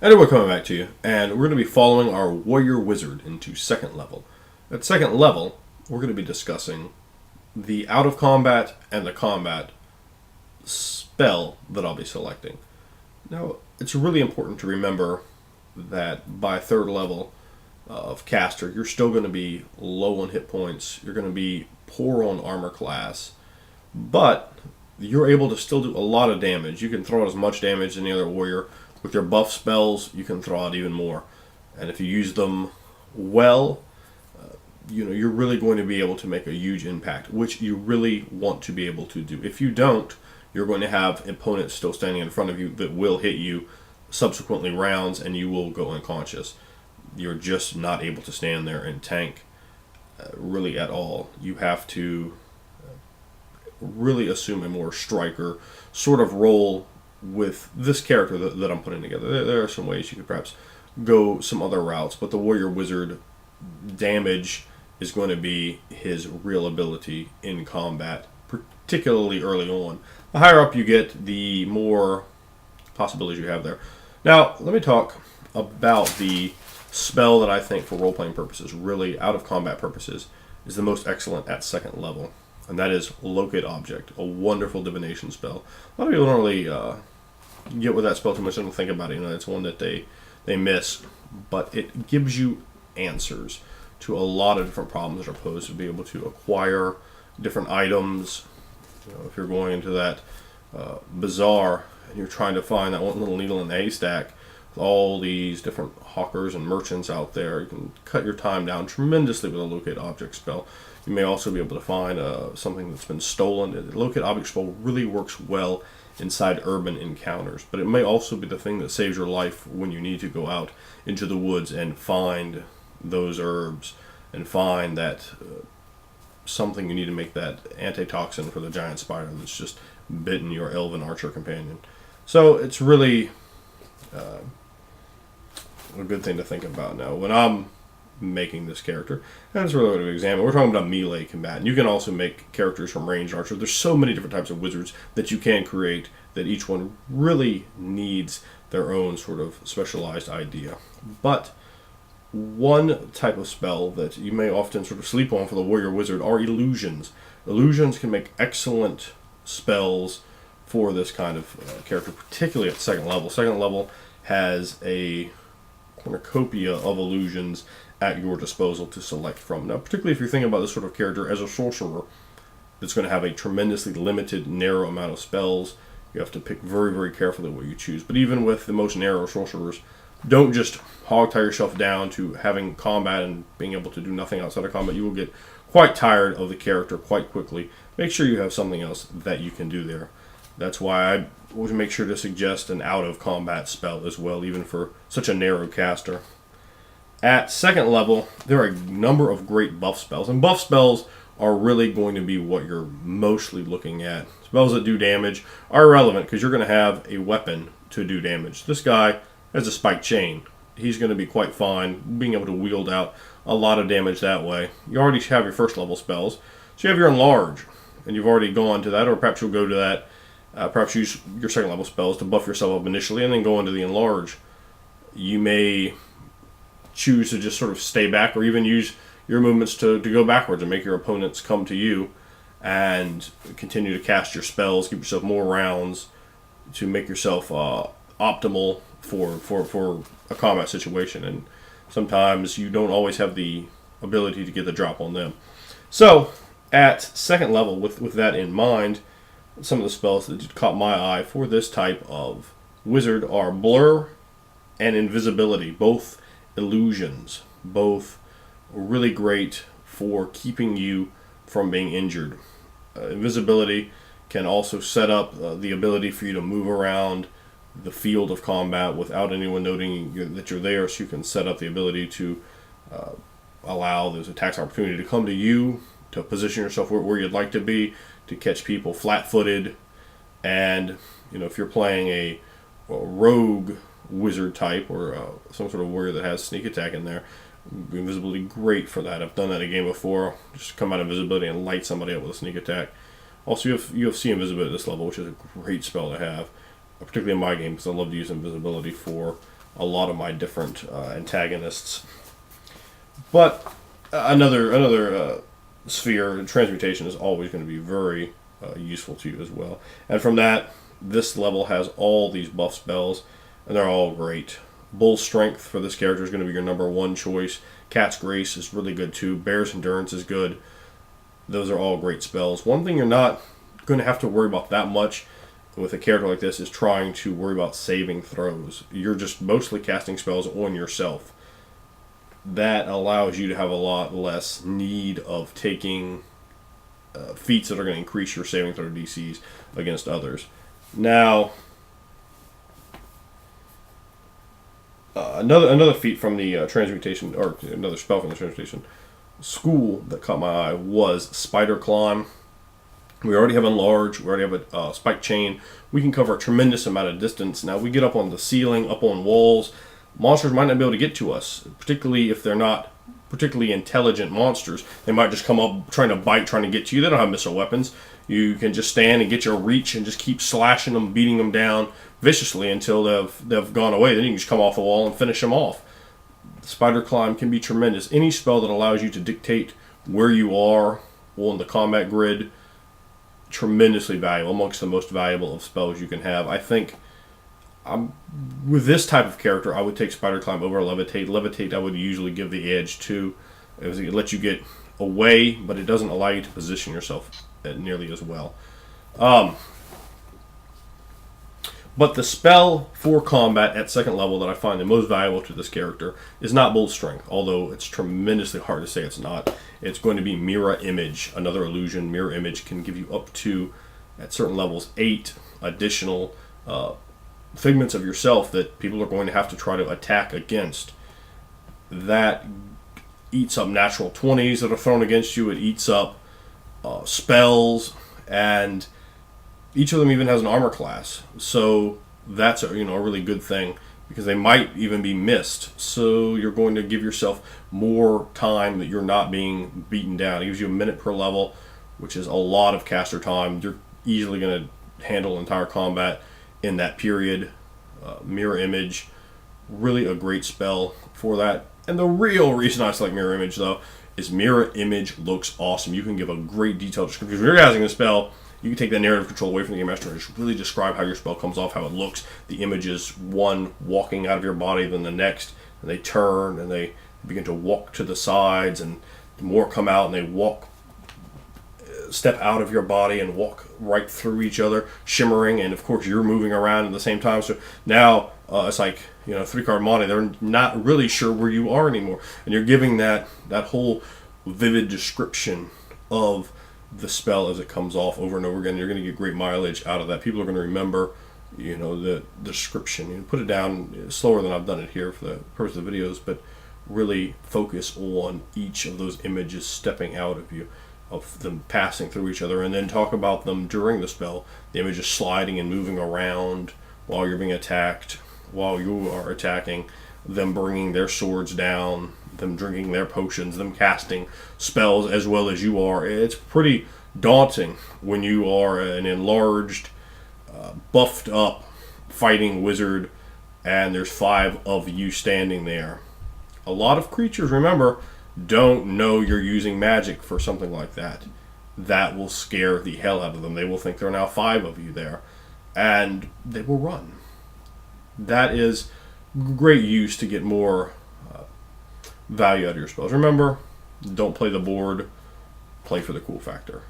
And we're coming back to you, and we're going to be following our Warrior Wizard into second level. At second level, we're going to be discussing the out of combat and the combat spell that I'll be selecting. Now, it's really important to remember that by third level of caster, you're still going to be low on hit points, you're going to be poor on armor class, but you're able to still do a lot of damage. You can throw out as much damage as any other warrior. With your buff spells, you can throw out even more. And if you use them well, you're really going to be able to make a huge impact, which you really want to be able to do. If you don't, you're going to have opponents still standing in front of you that will hit you subsequently rounds, and you will go unconscious. You're just not able to stand there and tank really at all. You have to really assume a more striker sort of role with this character that I'm putting together. There are some ways you could perhaps go some other routes, but the Warrior Wizard damage is going to be his real ability in combat, particularly early on. The higher up you get, the more possibilities you have there. Now, let me talk about the spell that I think for role-playing purposes, really out of combat purposes, is the most excellent at second level, and that is Locate Object, a wonderful divination spell. A lot of people don't really get with that spell too much. They don't think about it. It's one that they miss, but it gives you answers to a lot of different problems that are posed, to be able to acquire different items. If you're going into that bazaar and you're trying to find that one little needle in the haystack, with all these different hawkers and merchants out there, you can cut your time down tremendously with a Locate Object spell. You may also be able to find something that's been stolen. The Locate Object spell really works well inside urban encounters, but it may also be the thing that saves your life when you need to go out into the woods and find those herbs and find that something you need to make that antitoxin for the giant spider that's just bitten your elven archer companion. So it's really a good thing to think about. Now, when I'm making this character, that's really what we examine. We're talking about melee combat, and you can also make characters from ranged archer. There's so many different types of wizards that you can create that each one really needs their own sort of specialized idea. But one type of spell that you may often sort of sleep on for the warrior wizard are illusions. Illusions can make excellent spells for this kind of character, particularly at second level. Second level has a cornucopia of illusions at your disposal to select from. Now, particularly if you're thinking about this sort of character as a sorcerer that's going to have a tremendously limited, narrow amount of spells, you have to pick very, very carefully what you choose. But even with the most narrow sorcerers, don't just hog-tie yourself down to having combat and being able to do nothing outside of combat. You will get quite tired of the character quite quickly. Make sure you have something else that you can do there. That's why I always make sure to suggest an out-of-combat spell as well, even for such a narrow caster. At second level, there are a number of great buff spells, and buff spells are really going to be what you're mostly looking at. Spells that do damage are irrelevant because you're going to have a weapon to do damage. This guy has a spiked chain. He's going to be quite fine being able to wield out a lot of damage that way. You already have your first level spells, so you have your Enlarge, and you've already gone to that, or perhaps you'll go to that. Perhaps use your second level spells to buff yourself up initially and then go into the Enlarge. You may choose to just sort of stay back, or even use your movements to go backwards and make your opponents come to you and continue to cast your spells, give yourself more rounds to make yourself optimal for a combat situation. And sometimes you don't always have the ability to get the drop on them. So at second level, with that in mind, some of the spells that caught my eye for this type of wizard are Blur and Invisibility, both illusions, both really great for keeping you from being injured. Invisibility can also set up the ability for you to move around the field of combat without anyone noting that you're there, so you can set up the ability to allow those attacks opportunity to come to you, to position yourself where you'd like to be, to catch people flat-footed. And if you're playing a rogue wizard type, or some sort of warrior that has sneak attack in there, invisibility great for that. I've done that in a game before, just come out of invisibility and light somebody up with a sneak attack. Also, you have UFC invisibility at this level, which is a great spell to have, particularly in my game, because I love to use invisibility for a lot of my different antagonists. But another sphere, transmutation, is always going to be very useful to you as well. And from that, this level has all these buff spells, and they're all great. Bull's Strength for this character is going to be your number one choice. Cat's Grace is really good too. Bear's Endurance is good. Those are all great spells. One thing you're not going to have to worry about that much with a character like this is trying to worry about saving throws. You're just mostly casting spells on yourself. That allows you to have a lot less need of taking feats that are going to increase your saving throw DCs against others. Now, another feat from the transmutation, or another spell from the transmutation school that caught my eye was Spider Climb. We already have Enlarge, we already have a Spike Chain. We can cover a tremendous amount of distance. Now, we get up on the ceiling, up on walls. Monsters might not be able to get to us, particularly if they're not particularly intelligent monsters. They might just come up trying to bite, trying to get to you. They don't have missile weapons. You can just stand and get your reach and just keep slashing them, beating them down viciously until they've gone away. Then you can just come off the wall and finish them off. Spider Climb can be tremendous. Any spell that allows you to dictate where you are on the combat grid, tremendously valuable, amongst the most valuable of spells you can have. I think with this type of character, I would take Spider Climb over Levitate. Levitate I would usually give the edge to. It lets you get away, but it doesn't allow you to position yourself nearly as well. But the spell for combat at second level that I find the most valuable to this character is not Bull's Strength, although it's tremendously hard to say it's not. It's going to be Mirror Image, another illusion. Mirror Image can give you up to, at certain levels, 8 additional figments of yourself that people are going to have to try to attack against. That eats up natural 20s that are thrown against you. It eats up spells, and each of them even has an armor class. So that's a really good thing, because they might even be missed. So you're going to give yourself more time that you're not being beaten down. It gives you a minute per level, which is a lot of caster time. You're easily going to handle entire combat in that period. Mirror Image, really a great spell for that. And the real reason I select Mirror Image, though, is Mirror Image looks awesome. You can give a great detailed description. If you're casting a spell, you can take that narrative control away from the game master and just really describe how your spell comes off, how it looks. The images, one walking out of your body, then the next, and they turn and they begin to walk to the sides, and more come out and they step out of your body and walk right through each other, shimmering, and of course you're moving around at the same time. So now it's like 3-card Monty. They're not really sure where you are anymore, and you're giving that whole vivid description of the spell as it comes off over and over again. You're going to get great mileage out of that. People are going to remember, the description. Put it down slower than I've done it here for the purpose of the videos, but really focus on each of those images stepping out of you, of them passing through each other, and then talk about them during the spell. The images sliding and moving around while you're being attacked, while you are attacking, them bringing their swords down, them drinking their potions, them casting spells as well as you are. It's pretty daunting when you are an enlarged, buffed up fighting wizard and there's 5 of you standing there. A lot of creatures, remember, don't know you're using magic for something like that. That will scare the hell out of them. They will think there are now 5 of you there, and they will run. That is great use to get more value out of your spells. Remember, don't play the board, play for the cool factor.